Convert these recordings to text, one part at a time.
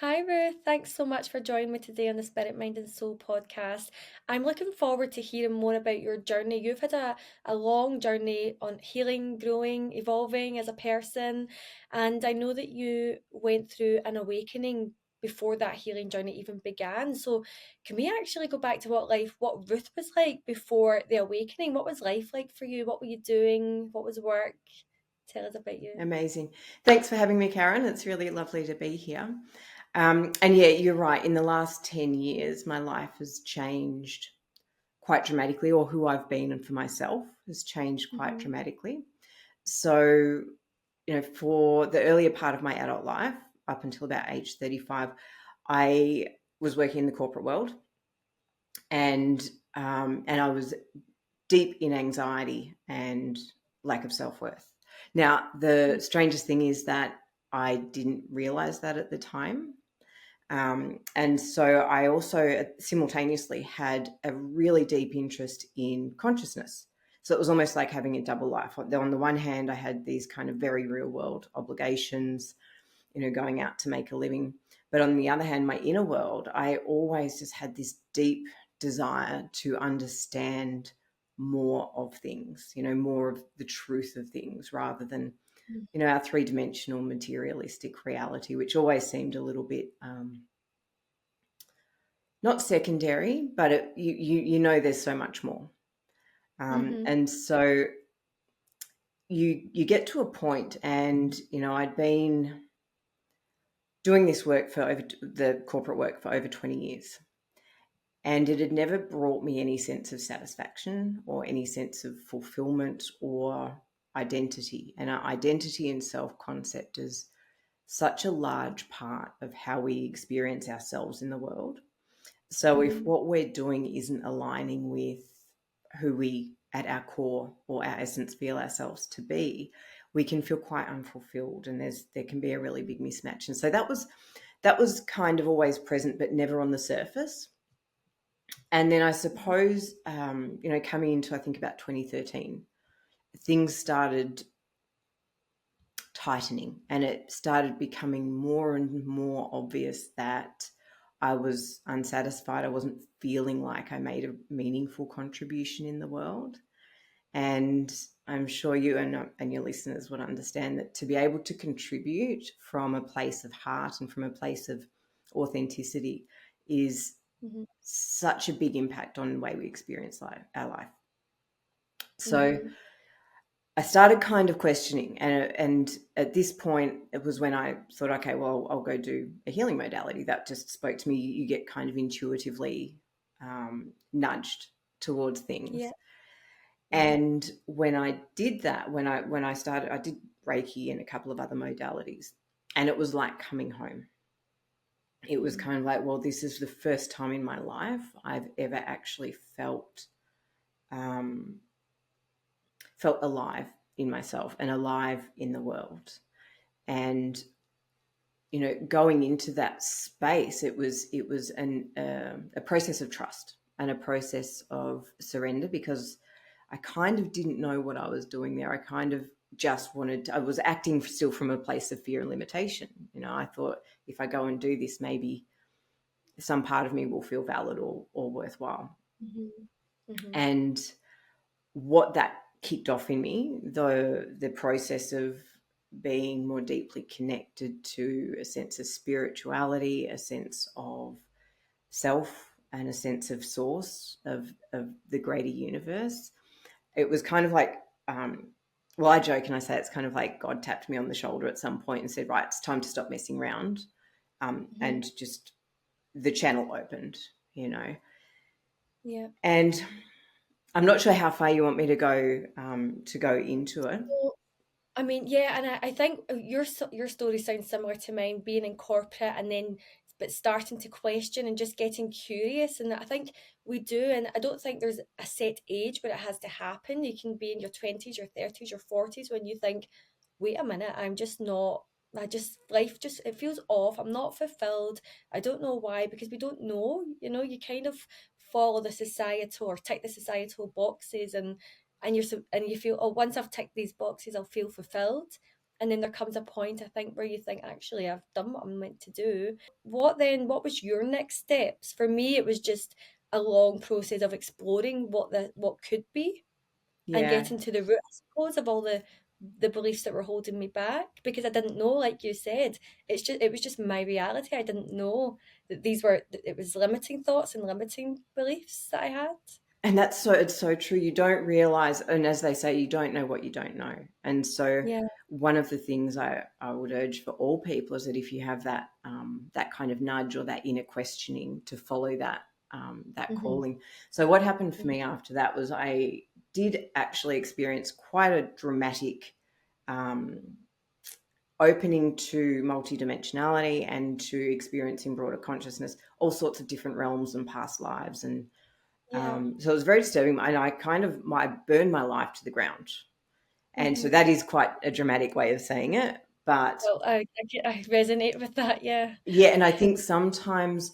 Hi, Ruth. Thanks so much for joining me today on the Spirit, Mind, and Soul podcast. I'm looking forward to hearing more about your journey. You've had a long journey on healing, growing, evolving as a person. And I know that you went through an awakening before that healing journey even began. So, can we actually go back to what Ruth was like before the awakening? What was life like for you? What were you doing? What was work? Tell us about you. Amazing. Thanks for having me, Karen. It's really lovely to be here. And yeah, you're right. In the last 10 years, my life has changed quite dramatically, or who I've been and for myself has changed quite Mm-hmm. dramatically. So, for the earlier part of my adult life, up until about age 35, I was working in the corporate world, and I was deep in anxiety and lack of self-worth. Now, the strangest thing is that I didn't realize that at the time. And so I also simultaneously had a really deep interest in consciousness. So it was almost like having a double life. On the one hand, I had these kind of very real world obligations, going out to make a living. But on the other hand, my inner world, I always just had this deep desire to understand more of things, more of the truth of things rather than, our three-dimensional materialistic reality, which always seemed a little bit not secondary, but there's so much more. Mm-hmm. And so you get to a point, and I'd been doing this work for over the corporate work for over 20 years. And it had never brought me any sense of satisfaction or any sense of fulfillment or identity. And our identity and self-concept is such a large part of how we experience ourselves in the world. So if Mm-hmm. what we're doing isn't aligning with who we at our core or our essence feel ourselves to be, we can feel quite unfulfilled, and there can be a really big mismatch. And so that was kind of always present, but never on the surface. And then I suppose, coming into, I think, about 2013, things started tightening, and it started becoming more and more obvious that I was unsatisfied. I wasn't feeling like I made a meaningful contribution in the world. And I'm sure you and your listeners would understand that to be able to contribute from a place of heart and from a place of authenticity is Mm-hmm. such a big impact on the way we experience our life. So Mm-hmm. I started kind of questioning, and at this point, it was when I thought, okay, well, I'll go do a healing modality. That just spoke to me. You get kind of intuitively nudged towards Yeah. things. Yeah. And when I did that, when I started, I did Reiki and a couple of other modalities, and it was like coming home. It was Mm-hmm. kind of like, well, this is the first time in my life I've ever actually um, felt alive in myself and alive in the world. And going into that space, it was a process of trust and a process of surrender, because I kind of didn't know what I was doing there. I kind of just I was acting still from a place of fear and limitation. I thought, if I go and do this, maybe some part of me will feel valid or worthwhile. Mm-hmm. Mm-hmm. And what that kicked off in me, the process of being more deeply connected to a sense of spirituality, a sense of self, and a sense of source of the greater universe. It was kind of like, well, I joke and I say it's kind of like God tapped me on the shoulder at some point and said, right, it's time to stop messing around. Mm-hmm. And just the channel opened. Yeah. And I'm not sure how far you want me to go into it. Well, I mean, yeah, and I think your story sounds similar to mine, being in corporate and then but starting to question and just getting curious. And I think we do, and I don't think there's a set age where it has to happen. You can be in your 20s, your 30s, your 40s when you think, wait a minute, I'm just not. I just life just it feels off. I'm not fulfilled. I don't know why, because we don't know. You kind of follow the societal or tick the societal boxes, and you feel, oh, once I've ticked these boxes I'll feel fulfilled. And then there comes a point, I think, where you think, actually, I've done what I'm meant to do. What then? What was your next steps? For me, it was just a long process of exploring what could be, and Yeah. getting to the root, I suppose, of all the beliefs that were holding me back, because I didn't know, like you said, it was just my reality. I didn't know that it was limiting thoughts and limiting beliefs that I had. And it's so true. You don't realize, and as they say, you don't know what you don't know. And so, Yeah. one of the things I would urge for all people is that if you have that that kind of nudge or that inner questioning, to follow that Mm-hmm. calling. So, what happened for me Mm-hmm. after that was I did actually experience quite a dramatic um, opening to multidimensionality and to experiencing broader consciousness, all sorts of different realms and past lives. And Yeah. so it was very disturbing, and I burned my life to the ground. And so Mm-hmm. that is quite a dramatic way of saying it. But Well, I resonate with that. Yeah. yeah, and I think sometimes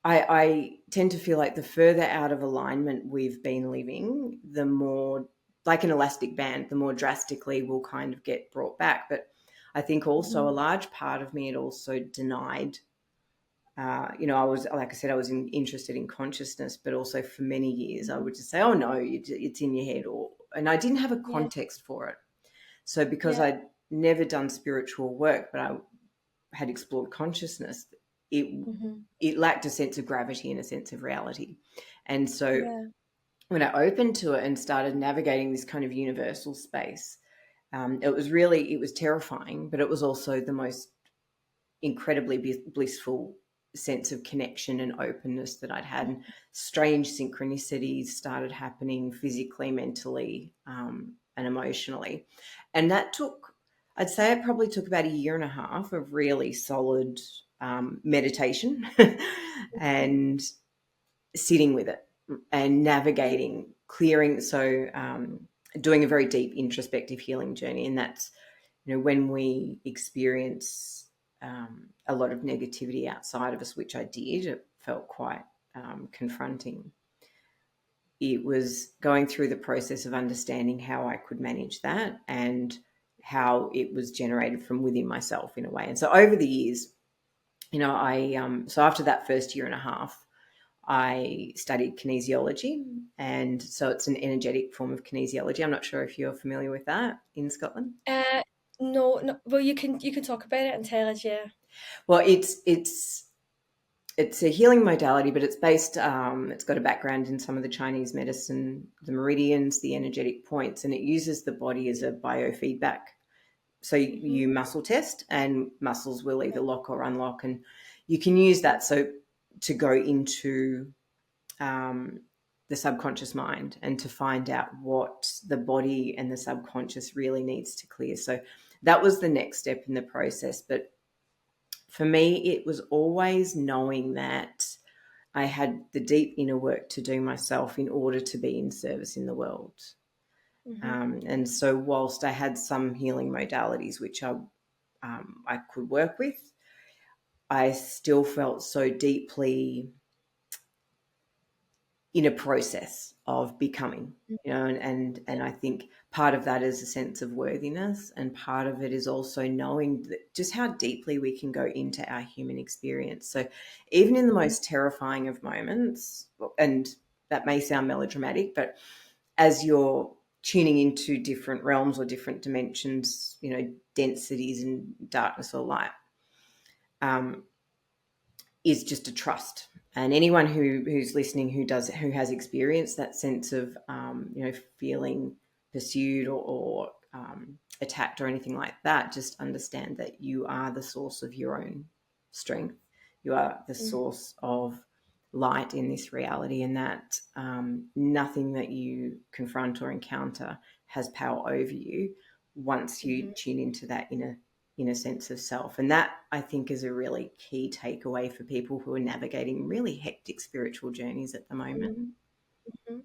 I tend to feel like the further out of alignment we've been living, the more, like an elastic band, the more drastically we'll kind of get brought back. But I think also a Mm-hmm. large part of me had also denied. I was, like I said, I was interested in consciousness, but also for many years I Mm-hmm. would just say, "Oh no, it's in your head," and I didn't have a Yeah. context for it. So because Yeah. I'd never done spiritual work, but I had explored consciousness, it Mm-hmm. it lacked a sense of gravity and a sense of reality. And so Yeah. when I opened to it and started navigating this kind of universal space, it was terrifying, but it was also the most incredibly blissful sense of connection and openness that I'd had. And strange synchronicities started happening physically, mentally, and emotionally. And that took, I'd say it probably took about a year and a half of really solid meditation and sitting with it and Yeah. navigating, clearing. So, doing a very deep introspective healing journey. And that's, when we experience a lot of negativity outside of us, which I did, it felt quite confronting. It was going through the process of understanding how I could manage that and how it was generated from within myself in a way. And so over the years, so after that first year and a half, I studied kinesiology, and so it's an energetic form of kinesiology. I'm not sure if you're familiar with that in Scotland. Uh, no, no. Well, you can talk about it and tell us. Yeah. Well, it's a healing modality, but it's based. It's got a background in some of the Chinese medicine, the meridians, the energetic points, and it uses the body as a biofeedback. So Mm-hmm. you muscle test, and muscles will either lock or unlock, and you can use that to go into um, the subconscious mind and to find out what the body and the subconscious really needs to clear. So that was the next step in the process. But for me, it was always knowing that I had the deep inner work to do myself in order to be in service in the world. Mm-hmm. And so, whilst I had some healing modalities which I could work with, I still felt so deeply in a process of becoming, and I think part of that is a sense of worthiness, and part of it is also knowing that just how deeply we can go into our human experience. So even in the Mm-hmm. most terrifying of moments, and that may sound melodramatic, but as you're tuning into different realms or different dimensions, densities and darkness or light, um, is just a trust. And anyone who's listening who has experienced that sense of feeling pursued or attacked or anything like that, just understand that you are the source of your own strength. You are the Mm-hmm. source of light in this reality, and that nothing that you confront or encounter has power over you once you Mm-hmm. tune into that inner sense of self. And that, I think, is a really key takeaway for people who are navigating really hectic spiritual journeys at the moment. Mm-hmm.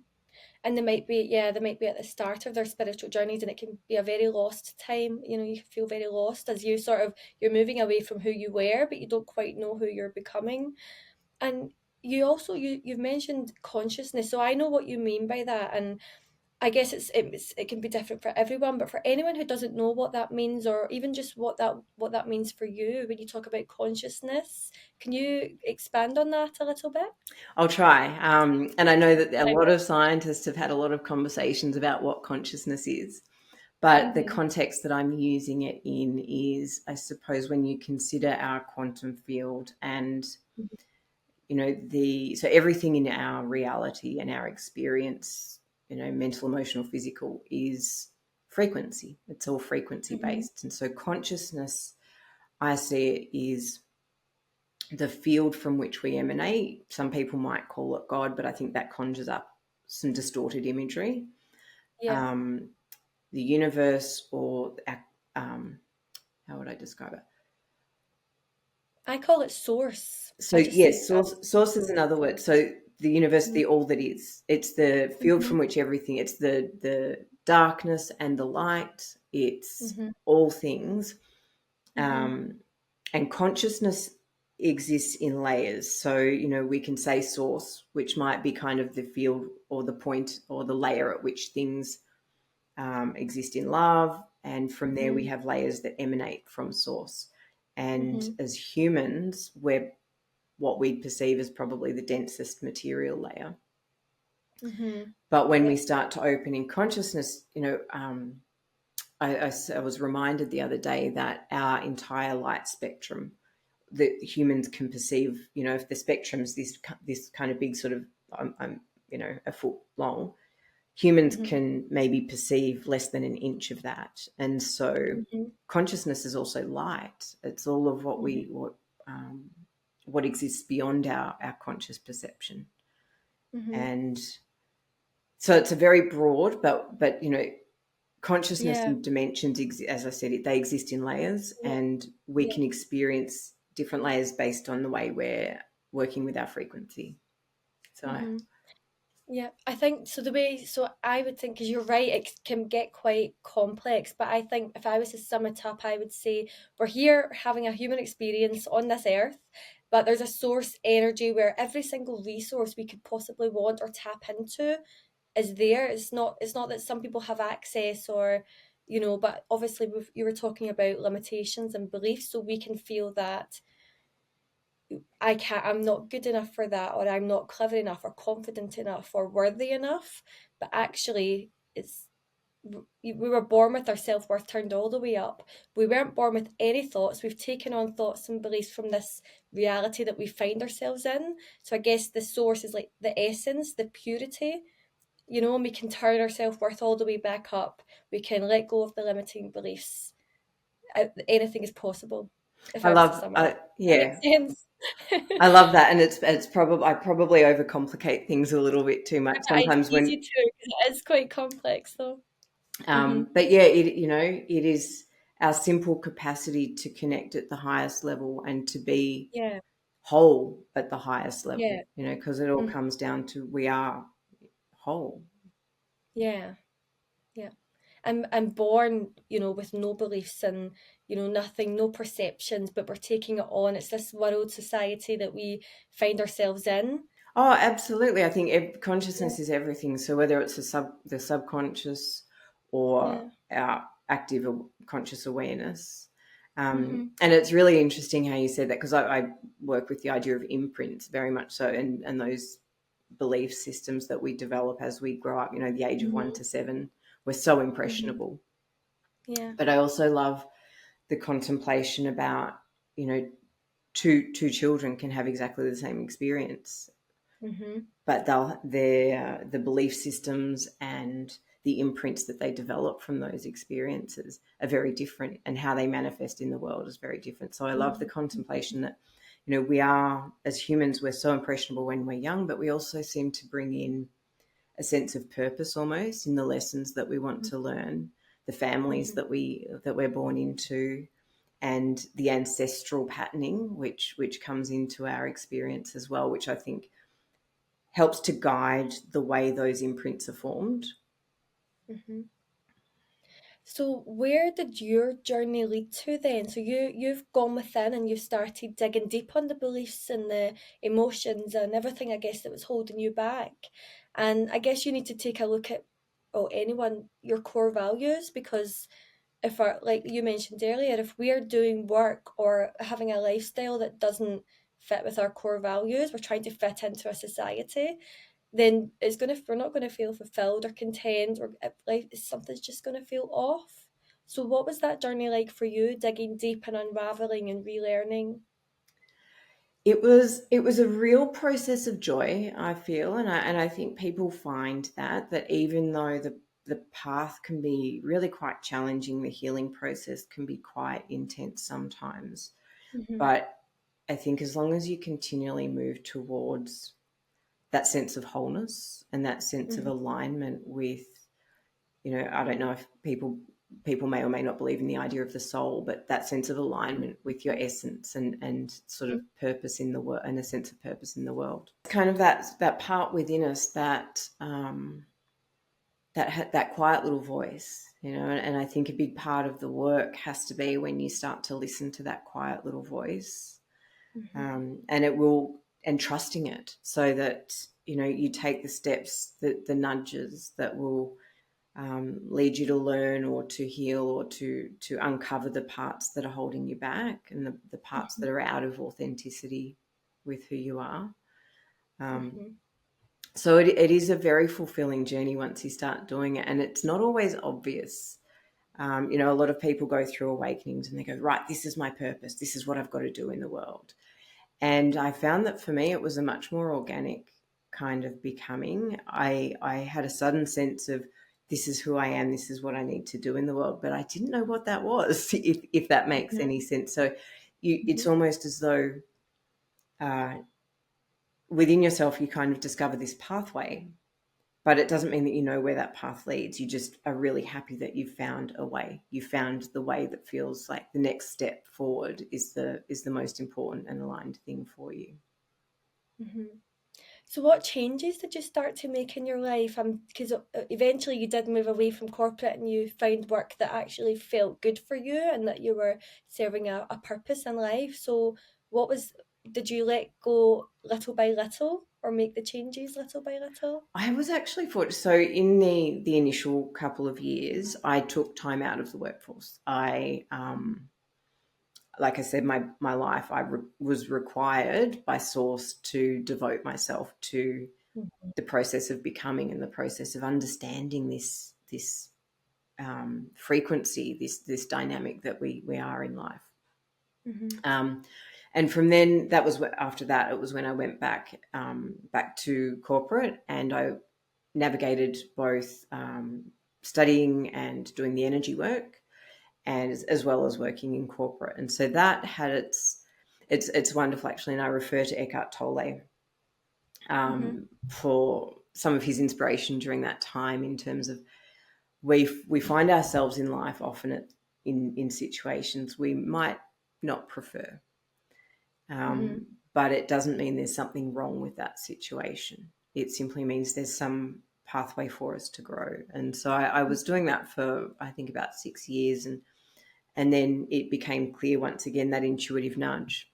And they might be at the start of their spiritual journeys, and it can be a very lost time. You feel very lost as you're moving away from who you were, but you don't quite know who you're becoming. And you've mentioned consciousness, so I know what you mean by that. And I guess it can be different for everyone, but for anyone who doesn't know what that means, or even just what that means for you when you talk about consciousness, can you expand on that a little bit? I'll try. And I know that a I lot of scientists have had a lot of conversations about what consciousness is. But the will. context that I'm using it in is, I suppose, when you consider our quantum field and, Mhm. so everything in our reality and our experience, mental, emotional, physical, is frequency. It's all frequency Mhm. based. And so consciousness, I see it, is the field from which we emanate. Some people might call it God, but I think that conjures up some distorted imagery. Yeah, Um, the universe, or um, how would I describe it? I call it source. So I just say yes, source is another word. So the universe, Mhm. the all that is. It's the field Mhm. from which everything. It's the darkness and the light. It's Mhm. all things. Mhm. Um, and consciousness exists in layers. So we can say source, which might be kind of the field or the point or the layer at which things exist in love. And from there, we Mhm. have layers that emanate from source. And Mhm. as humans, we're what we perceive as probably the densest material layer. Mhm. But when Yeah. we start to open in consciousness, I was reminded the other day that our entire light spectrum that humans can perceive, if the spectrum is this kind of big sort of, a foot long, humans Mhm. can maybe perceive less than an inch of that. And so Mhm. consciousness is also light. It's all of Mhm. um, what exists beyond our conscious perception. Mhm. And so it's a very broad, but consciousness Yeah. and dimensions, as I said, they exist in layers, Yeah. and we Yeah. can experience different layers based on the way we're working with our frequency. So Mhm. Yeah, I think so. So I would think, because you're right, it can get quite complex. But I think if I was to sum it up, I would say we're here having a human experience on this earth, but there's a source energy where every single resource we could possibly want or tap into is there. It's not that some people have access, or but obviously you were talking about limitations and beliefs, so we can feel that I'm not good enough for that, or I'm not clever enough, or confident enough, or worthy enough. But actually, we were born with our self worth turned all the way up. We weren't born with any thoughts. We've taken on thoughts and beliefs from this reality that we find ourselves in. So I guess the source is like the essence, the purity, and we can turn our self worth all the way back up. We can let go of the limiting beliefs. Anything is possible, if I I was to love, sum it up. That yeah, makes sense. I love that, and it's probably I probably overcomplicate things a little bit too much It's sometimes easy when, to, because it is quite complex though. Mhm. but yeah, it is our simple capacity to connect at the highest level and to be Yeah. whole at the highest level, Yeah. because it all Mhm. comes down to we are whole. Yeah. Yeah. I'm born, with no beliefs and, nothing, no perceptions, but we're taking it on. It's this world society that we find ourselves in. Oh, absolutely. I think Yeah. consciousness is everything. So whether it's the subconscious or Yeah. our active conscious awareness. Mhm. And it's really interesting how you said that, because I work with the idea of imprints very much so, and those belief systems that we develop as we grow up, the age of Mhm. 1 to 7, we're so Mhm. impressionable. Yeah. But I also love the contemplation about, you know, two children can have exactly the same experience, Mhm. but the belief systems and the imprints that they develop from those experiences are very different, and how they manifest in the world is very different. So I love the Mhm. Mhm. contemplation that, we are, as humans, we're so impressionable when we're young, but we also seem to bring in a sense of purpose almost in the lessons that we want Mhm. to learn, the families Mhm. that we're born into, and the ancestral patterning which comes into our experience as well, which I think helps to guide the way those imprints are formed. Mhm. So where did your journey lead to then? So you've gone within and you've started digging deep on the beliefs and the emotions and everything, I guess, that was holding you back. And I guess you need to take a look at, or anyone your core values, because if our, like you mentioned earlier, if we're doing work or having a lifestyle that doesn't fit with our core values, we're trying to fit into a society, then we're not gonna feel fulfilled or content, or like something's just gonna feel off. So what was that journey like for you, digging deep and unraveling and relearning? It was a real process of joy, I feel, and I think people find that even though the path can be really quite challenging, the healing process can be quite intense sometimes. Mm-hmm. But I think as long as you continually move towards that sense of wholeness and that sense of Mm-hmm. alignment with, I don't know if people may or may not believe in the idea of the soul, but that sense of alignment with your essence and sort of purpose in the world, and a sense of purpose in the world. It's kind of that part within us that quiet little voice, and I think a big part of the work has to be when you start to listen to that quiet little voice, Mm-hmm. and it will, and trusting it, so that you take the steps, the nudges that will lead you to learn or to heal or to uncover the parts that are holding you back, and the parts that are out of authenticity with who you are. Um, Mm-hmm. so it is a very fulfilling journey once you start doing it, and it's not always obvious. A lot of people go through awakenings and they go, right, this is my purpose. This is what I've got to do in the world. And I found that for me, it was a much more organic kind of becoming. I had a sudden sense of, this is who I am, this is what I need to do in the world, but I didn't know what that was, if that makes any sense. So it's Mm-hmm. almost as though uh, within yourself you kind of discover this pathway, but it doesn't mean that you know where that path leads. You just are really happy that you've found a way. You found the way that feels like the next step forward is the most important and aligned thing for you. Mm-hmm. So what changes did you start to make in your life? Because eventually you did move away from corporate and you found work that actually felt good for you and that you were serving a purpose in life. So what was, did you let go little by little or make the changes little by little? I was actually fortunate. So in the initial couple of years, I took time out of the workforce. Like I said, my life, was required by source to devote myself to Mm-hmm. the process of becoming and the process of understanding this frequency, this dynamic that we are in life. Mm-hmm. Um, and from then, after that, it was when I went back to corporate, and I navigated both studying and doing the energy work, and as well as working in corporate. And so that had it's wonderful, actually. And I refer to Eckhart Tolle Mm-hmm. for some of his inspiration during that time, in terms of, we find ourselves in life often in situations we might not prefer, Mm-hmm. but it doesn't mean there's something wrong with that situation. It simply means there's some pathway for us to grow. And so I was doing that for, I think, about 6 years, and then it became clear once again, that intuitive nudge,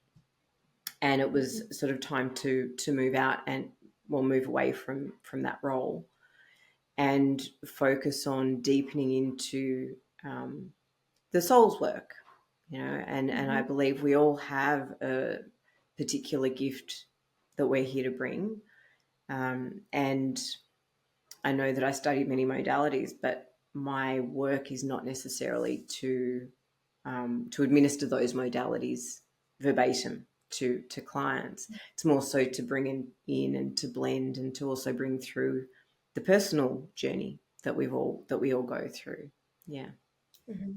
and it was sort of time to move out, and move away from that role, and focus on deepening into the soul's work, and I Mm-hmm. believe we all have a particular gift that we're here to bring. And I know that I studied many modalities, but my work is not necessarily to administer those modalities verbatim to clients. It's more so to bring in and to blend, and to also bring through the personal journey that we all go through. Yeah. Mm-hmm.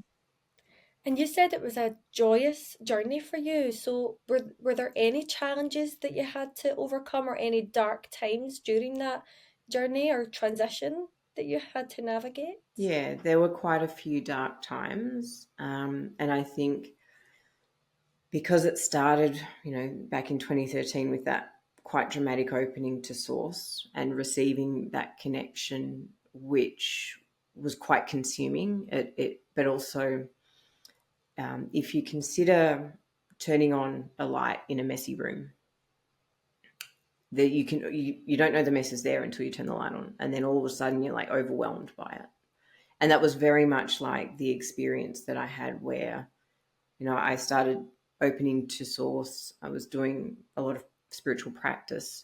And you said it was a joyous journey for you. So were there any challenges that you had to overcome, or any dark times during that journey or transition that you had to navigate? Yeah, there were quite a few dark times. And I think because it started, back in 2013, with that quite dramatic opening to source and receiving that connection, which was quite consuming. But also, if you consider turning on a light in a messy room, that you don't know the mess is there until you turn the light on, and then all of a sudden you're like overwhelmed by it. And that was very much like the experience that I had where, I started opening to source. I was doing a lot of spiritual practice,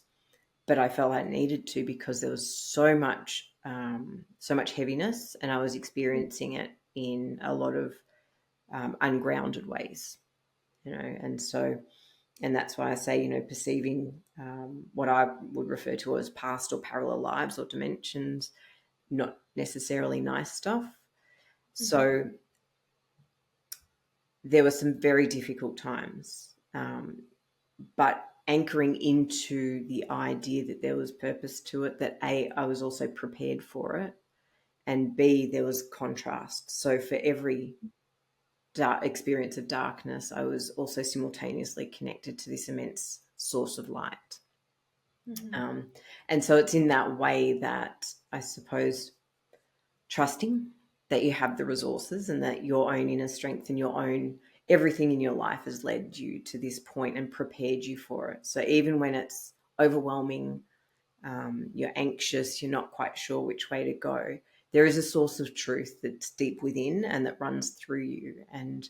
but I felt I needed to because there was so much heaviness, and I was experiencing it in a lot of ungrounded ways, and that's why I say, perceiving what I would refer to as past or parallel lives or dimensions, not necessarily nice stuff. So there were some very difficult times, but anchoring into the idea that there was purpose to it, that A, I was also prepared for it, and B, there was contrast. So for every experience of darkness, I was also simultaneously connected to this immense source of light. And so it's in that way that I suppose trusting that you have the resources and that your own inner strength and your own everything in your life has led you to this point and prepared you for it. So even when it's overwhelming, you're anxious, you're not quite sure which way to go, there is a source of truth that's deep within and that runs through you. And,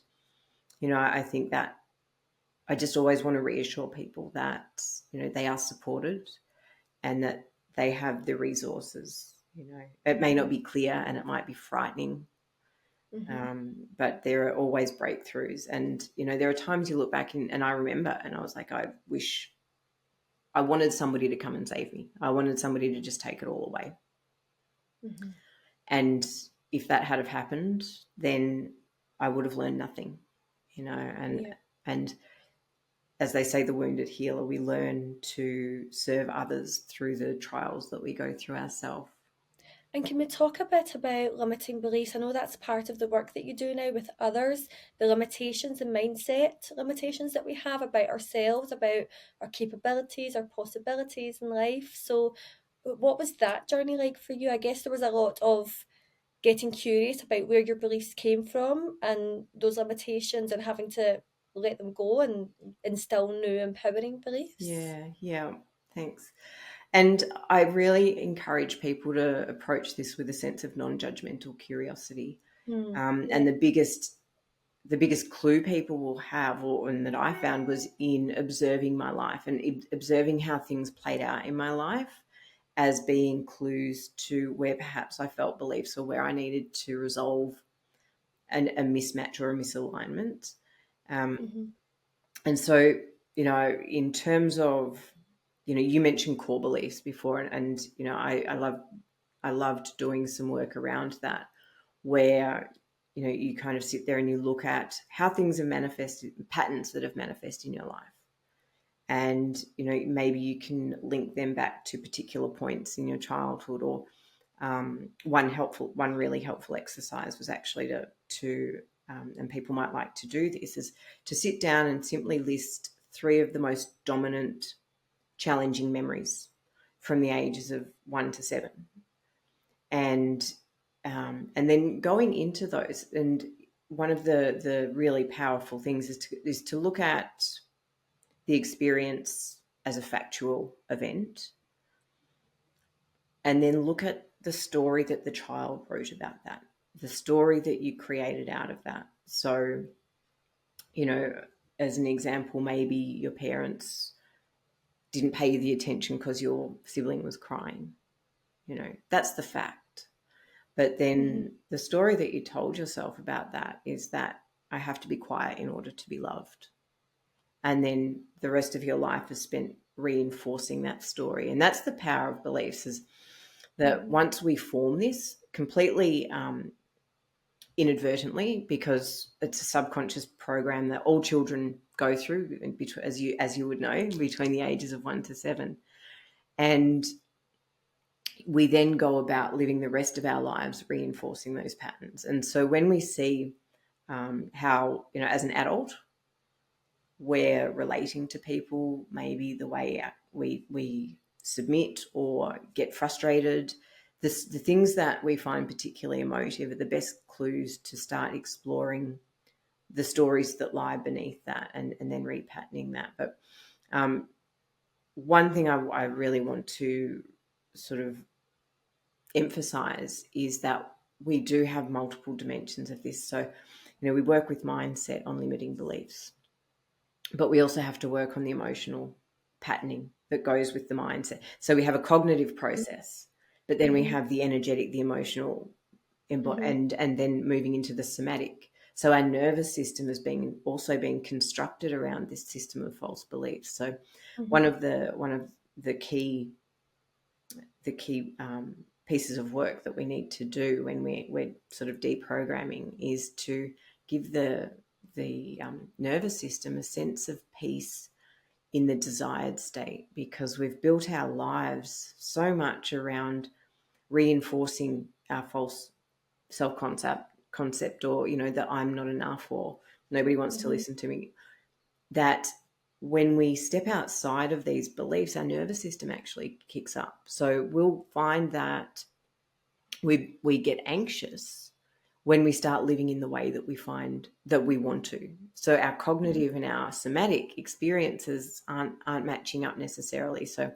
I think that I just always want to reassure people that, they are supported and that they have the resources. It may not be clear and it might be frightening, but there are always breakthroughs. And, there are times you look back and I remember, and I was like, I wish I wanted somebody to come and save me. I wanted somebody to just take it all away. And if that had have happened, then I would have learned nothing, and as they say, the wounded healer, we learn to serve others through the trials that we go through ourselves. And can we talk a bit about limiting beliefs? I know that's part of the work that you do now with others, the limitations and mindset limitations that we have about ourselves, about our capabilities, our possibilities in life. So what was that journey like for you? I guess there was a lot of getting curious about where your beliefs came from and those limitations and having to let them go and instill new empowering beliefs. Yeah, thanks. And I really encourage people to approach this with a sense of non-judgmental curiosity. Yeah. And the biggest clue people will have, and that I found, was in observing my life and observing how things played out in my life as being clues to where perhaps I felt beliefs or where I needed to resolve a mismatch or a misalignment. And so, in terms of, you mentioned core beliefs before, and I loved doing some work around that, where you kind of sit there and you look at how things have manifested, patterns that have manifested in your life, and maybe you can link them back to particular points in your childhood. Or one really helpful exercise was actually to and people might like to do this, is to sit down and simply list 3 of the most dominant challenging memories from the ages of 1 to 7, and then going into those. And one of the really powerful things is to look at the experience as a factual event, and then look at the story that the child wrote about that, the story that you created out of that. So, as an example, maybe your parents didn't pay you the attention because your sibling was crying. That's the fact. But then the story that you told yourself about that is that I have to be quiet in order to be loved. And then the rest of your life is spent reinforcing that story. And that's the power of beliefs, is that once we form this completely inadvertently, because it's a subconscious program that all children go through, as you would know, between the ages of 1 to 7. And we then go about living the rest of our lives reinforcing those patterns. And so when we see how, as an adult, we're relating to people, maybe the way we submit or get frustrated, the things that we find particularly emotive are the best clues to start exploring the stories that lie beneath that, and then repatterning that. But one thing I really want to sort of emphasize is that we do have multiple dimensions of this. So, we work with mindset on limiting beliefs, but we also have to work on the emotional patterning that goes with the mindset. So we have a cognitive process, but then we Mm-hmm. have the energetic, the emotional, Mm-hmm. and then moving into the somatic. So our nervous system has been also been constructed around this system of false beliefs. So one Mm-hmm. of the key pieces of work that we need to do when we're sort of deprogramming is to give the nervous system a sense of peace in the desired state, because we've built our lives so much around reinforcing our false self concept, or that I'm not enough, or nobody wants to Mm-hmm. listen to me, that when we step outside of these beliefs, our nervous system actually kicks up. So we'll find that we get anxious when we start living in the way that we find that we want to. So our cognitive and our somatic experiences aren't matching up necessarily. So,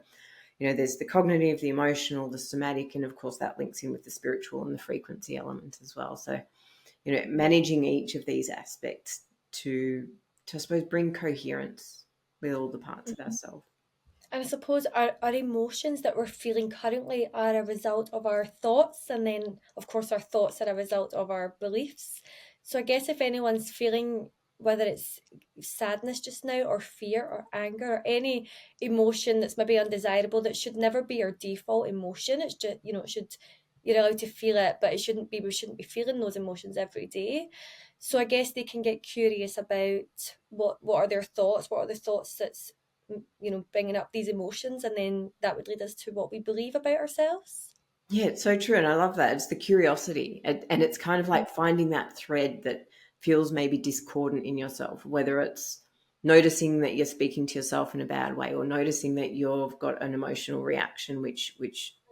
there's the cognitive, the emotional, the somatic, and of course that links in with the spiritual and the frequency element as well. So, managing each of these aspects to I suppose bring coherence with all the parts of Mm-hmm. ourselves. And I suppose our emotions that we're feeling currently are a result of our thoughts, and then, of course, our thoughts are a result of our beliefs. So I guess if anyone's feeling, whether it's sadness just now, or fear, or anger, or any emotion that's maybe undesirable, that should never be your default emotion. It's just, it should, you're allowed to feel it, but we shouldn't be feeling those emotions every day. So I guess they can get curious about what are their thoughts, what are the thoughts that's bringing up these emotions, and then that would lead us to what we believe about ourselves. Yeah, it's so true. And I love that. It's the curiosity. And it's kind of like finding that thread that feels maybe discordant in yourself, whether it's noticing that you're speaking to yourself in a bad way, or noticing that you've got an emotional reaction which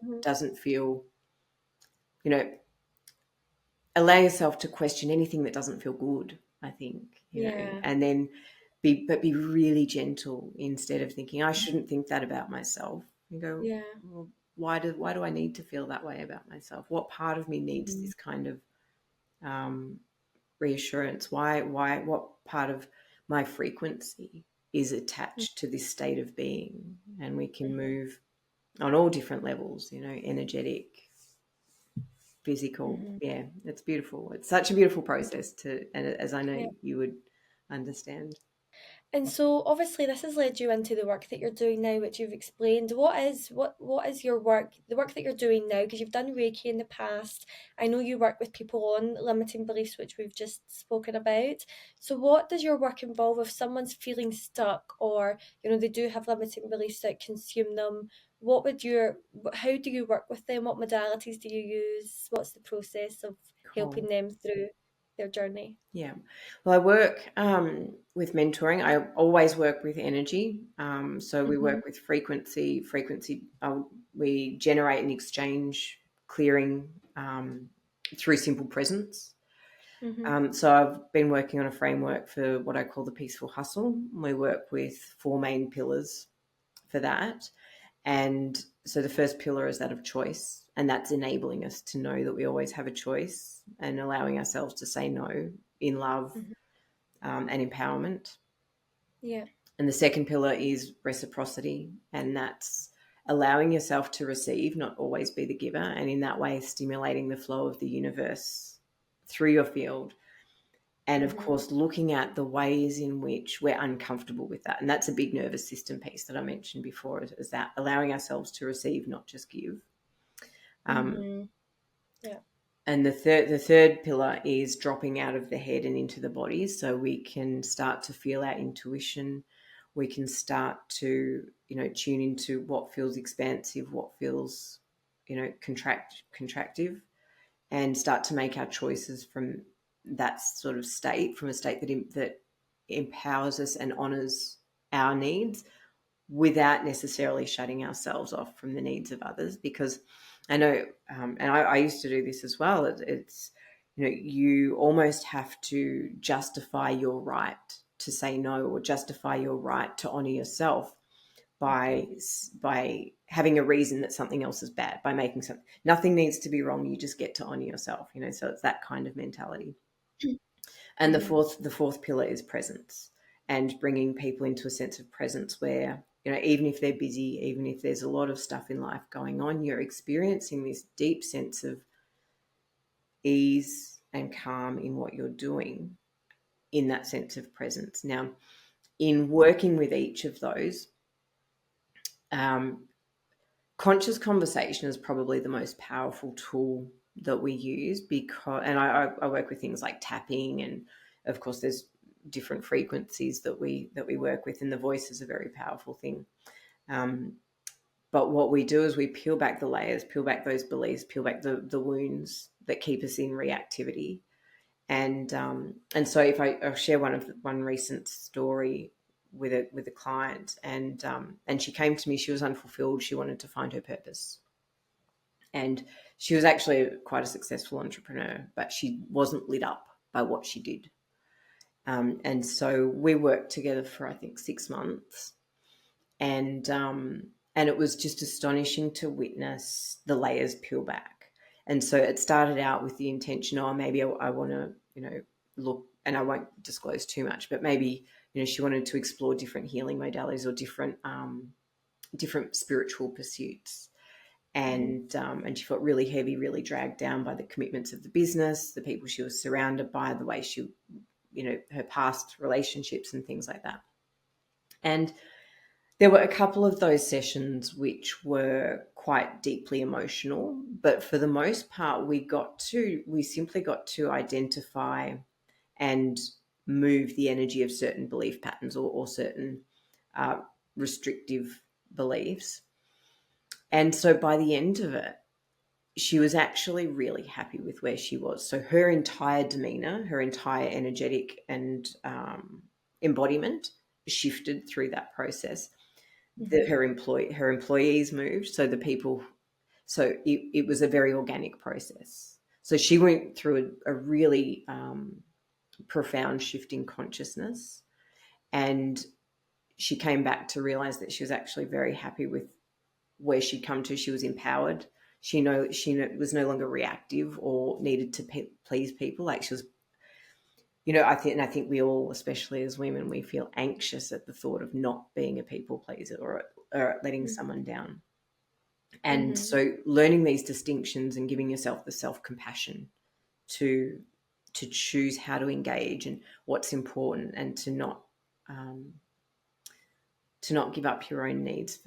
Mhm. doesn't feel, you know, allow yourself to question anything that doesn't feel good, I think, Yeah, and then be really gentle instead of thinking, I shouldn't think that about myself. You go, yeah. well, why do I need to feel that way about myself? What part of me needs Mhm. this kind of um, reassurance? What part of my frequency is attached to this state of being? And we can Mhm. move on all different levels, energetic, physical. Mhm. Yeah, it's beautiful. It's such a beautiful process and as I know Yeah. you would understand. And so obviously this has led you into the work that you're doing now, which you've explained. What is your work, the work that you're doing now? Because you've done Reiki in the past. I know you work with people on limiting beliefs, which we've just spoken about. So what does your work involve if someone's feeling stuck, or they do have limiting beliefs that consume them? How do you work with them? What modalities do you use? What's the process of helping Cool. them through their journey? Yeah. Well, I work with mentoring. I always work with energy. So we Mm-hmm. work with frequency. We generate and exchange clearing through simple presence. Mm-hmm. So I've been working on a framework for what I call the peaceful hustle. We work with four main pillars for that. And so the first pillar is that of choice, and that's enabling us to know that we always have a choice and allowing ourselves to say no in love Mm-hmm. and empowerment. Yeah. And the second pillar is reciprocity, and that's allowing yourself to receive, not always be the giver, and in that way stimulating the flow of the universe through your field. And of Mm-hmm. course, looking at the ways in which we're uncomfortable with that. And that's a big nervous system piece that I mentioned before, is that allowing ourselves to receive, not just give. Um, Mm-hmm. Yeah. and the third pillar is dropping out of the head and into the body, so we can start to feel our intuition. We can start to tune into what feels expansive, what feels contractive, and start to make our choices from that sort of state, from a state that empowers us and honors our needs, without necessarily shutting ourselves off from the needs of others. Because I know, and I used to do this as well. It's you almost have to justify your right to say no, or justify your right to honor yourself by having a reason that something else is bad, by making something, nothing needs to be wrong, you just get to honor yourself, so it's that kind of mentality. And Mm-hmm. the fourth pillar is presence, and bringing people into a sense of presence where, even if they're busy, even if there's a lot of stuff in life going on, you're experiencing this deep sense of ease and calm in what you're doing, in that sense of presence. Now, in working with each of those, conscious conversation is probably the most powerful tool that we use, because, and I work with things like tapping, and of course there's different frequencies that we work with, and the voice is a very powerful thing. But what we do is we peel back the layers, peel back those beliefs, peel back the wounds that keep us in reactivity. And so if I'll share one recent story with a client, and she came to me. She was unfulfilled. She wanted to find her purpose, and she was actually quite a successful entrepreneur, but she wasn't lit up by what she did. And so we worked together for, I think, 6 months, and it was just astonishing to witness the layers peel back. And so it started out with the intention, oh, maybe I want to, look, and I won't disclose too much, but maybe, she wanted to explore different healing modalities or different spiritual pursuits. And she felt really heavy, really dragged down by the commitments of the business, the people she was surrounded by, the way she, her past relationships and things like that. And there were a couple of those sessions which were quite deeply emotional, but for the most part, we simply got to identify and move the energy of certain belief patterns, or certain uh, restrictive beliefs. And so by the end of it, she was actually really happy with where she was. So her entire demeanor, her entire energetic and embodiment shifted through that process. Mm-hmm. Her employees moved, so the people, so it was a very organic process. So she went through a really profound shift in consciousness, and she came back to realize that she was actually very happy with where she'd come to. She was empowered. She was no longer reactive or needed to please people. Like, she was, I think we all, especially as women, we feel anxious at the thought of not being a people pleaser, or letting someone down. And Mm-hmm. so learning these distinctions and giving yourself the self-compassion to choose how to engage and what's important, and um, to not give up your own needs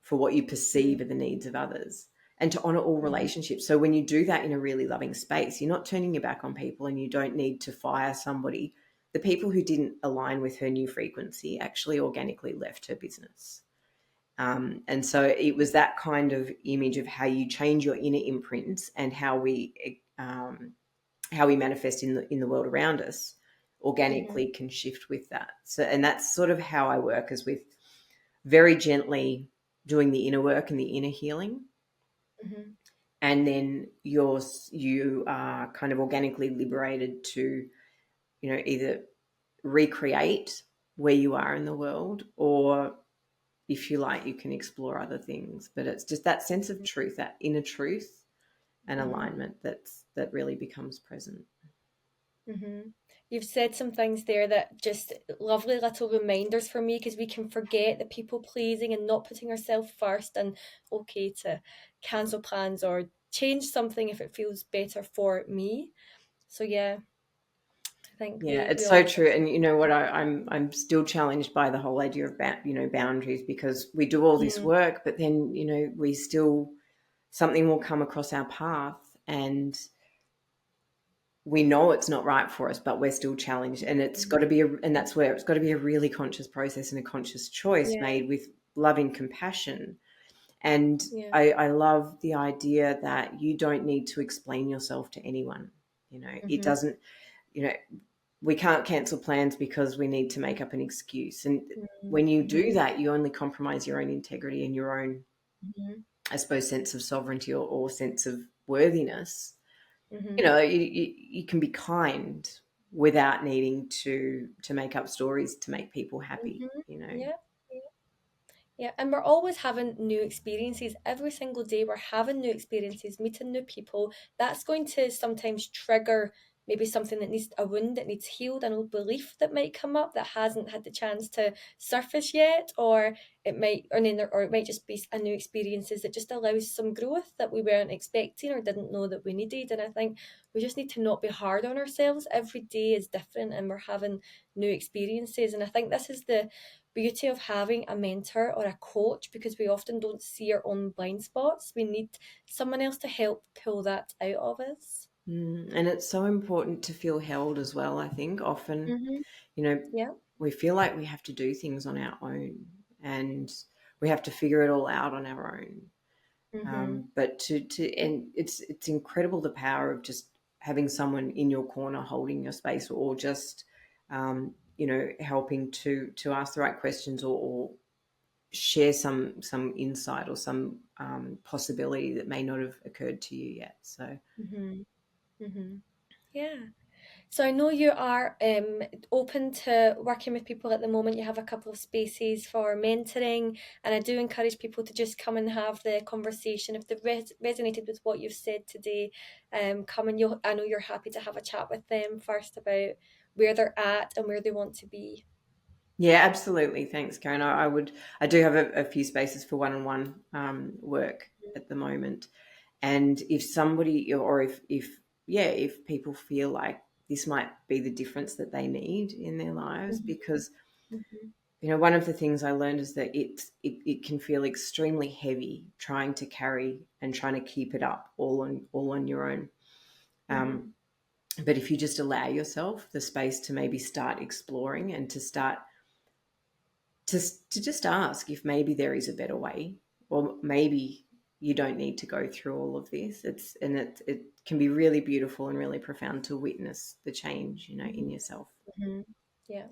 for what you perceive are the needs of others, and to honor all Mm-hmm. relationships. So when you do that in a really loving space, you're not turning your back on people, and you don't need to fire somebody. The people who didn't align with her new frequency actually organically left her business. And so it was that kind of image of how you change your inner imprints, and how we manifest in the world around us Mm-hmm. organically can shift with that. So, and that's sort of how I work, is with very gently doing the inner work and the inner healing, Mm-hmm. and then you are kind of organically liberated to, either recreate where you are in the world, or if you like, you can explore other things. But it's just that sense of truth, that inner truth and Mm-hmm. alignment, that really becomes present. Mm-hmm. You've said some things there that just lovely little reminders for me, because we can forget that people pleasing and not putting ourselves first, and okay to cancel plans or change something if it feels better for me. So yeah, I think Yeah, we it's all so need to. true. And you know what, I'm still challenged by the whole idea of boundaries, because we do all this Mm, work, but then we still, something will come across our path, and we know it's not right for us, but we're still challenged. And it's got to be and that's where it's got to be a really conscious process and a conscious choice yeah, made with loving compassion. And yeah. I love the idea that you don't need to explain yourself to anyone. It Mm-hmm. doesn't, you know we can't cancel plans because we need to make up an excuse. And when you do Mm-hmm. that, you only compromise your own integrity and your own, Mm-hmm. I suppose, sense of sovereignty, or sense of worthiness. Mm-hmm. You can be kind without needing to make up stories to make people happy. Mm-hmm. Yeah. Yeah, and we're always having new experiences. Every single day, we're having new experiences, meeting new people. That's going to sometimes trigger maybe something that needs a wound that needs healed, an old belief that might come up that hasn't had the chance to surface yet, or it might just be a new experiences that just allows some growth that we weren't expecting or didn't know that we needed. And I think we just need to not be hard on ourselves. Every day is different, and we're having new experiences. And I think this is the beauty of having a mentor or a coach, because we often don't see our own blind spots. We need someone else to help pull that out of us. And it's so important to feel held as well, I think. Often, Mm-hmm. you know, Yeah. we feel like we have to do things on our own and we have to figure it all out on our own. Mm-hmm. But and it's incredible the power of just having someone in your corner holding your space, or just helping to ask the right questions, or share some insight or some possibility that may not have occurred to you yet. So Mm-hmm. Mm-hmm. Yeah. So I know you are open to working with people at the moment. You have a couple of spaces for mentoring, and I do encourage people to just come and have the conversation. If they've resonated with what you've said today, come and I know you're happy to have a chat with them first about where they're at and where they want to be. yeah, absolutely. Thanks, Karen. I do have a few spaces for one-on-one work at the moment. And if somebody, or if people feel like this might be the difference that they need in their lives, Mm-hmm. because Mm-hmm. one of the things I learned is that it can feel extremely heavy trying to carry and trying to keep it up all on your own. Mm-hmm. Um, but if you just allow yourself the space to maybe start exploring, and to start to just ask if maybe there is a better way, or maybe you don't need to go through all of this. It can be really beautiful and really profound to witness the change, in yourself. Mm-hmm. Yeah.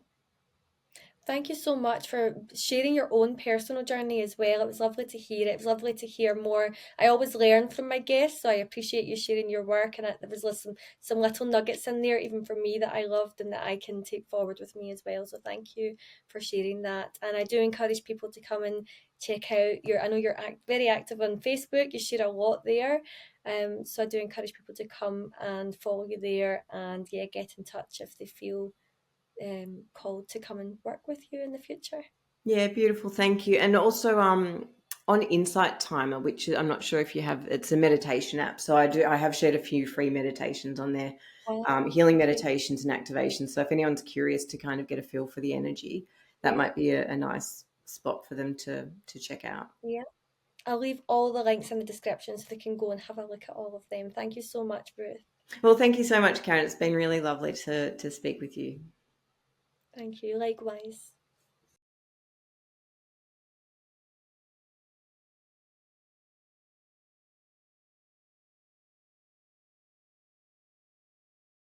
Thank you so much for sharing your own personal journey as well. It was lovely to hear it. It was lovely to hear more. I always learn from my guests, so I appreciate you sharing your work. And there was some little nuggets in there, even for me, that I loved and that I can take forward with me as well. So thank you for sharing that. And I do encourage people to come and check out I know you're very active on Facebook. You share a lot there. So I do encourage people to come and follow you there, and yeah, get in touch if they feel called to come and work with you in the future. Yeah, beautiful. Thank you. And also on Insight Timer, which I'm not sure if you have, it's a meditation app. So I have shared a few free meditations on there, healing Okay. meditations and activations. So if anyone's curious to kind of get a feel for the energy, that Yeah, might be a nice spot for them to check out. yeah. I'll leave all the links in the description so they can go and have a look at all of them. Thank you so much, Ruth. Well, thank you so much, Karen. It's been really lovely to speak with you. Thank you. Likewise.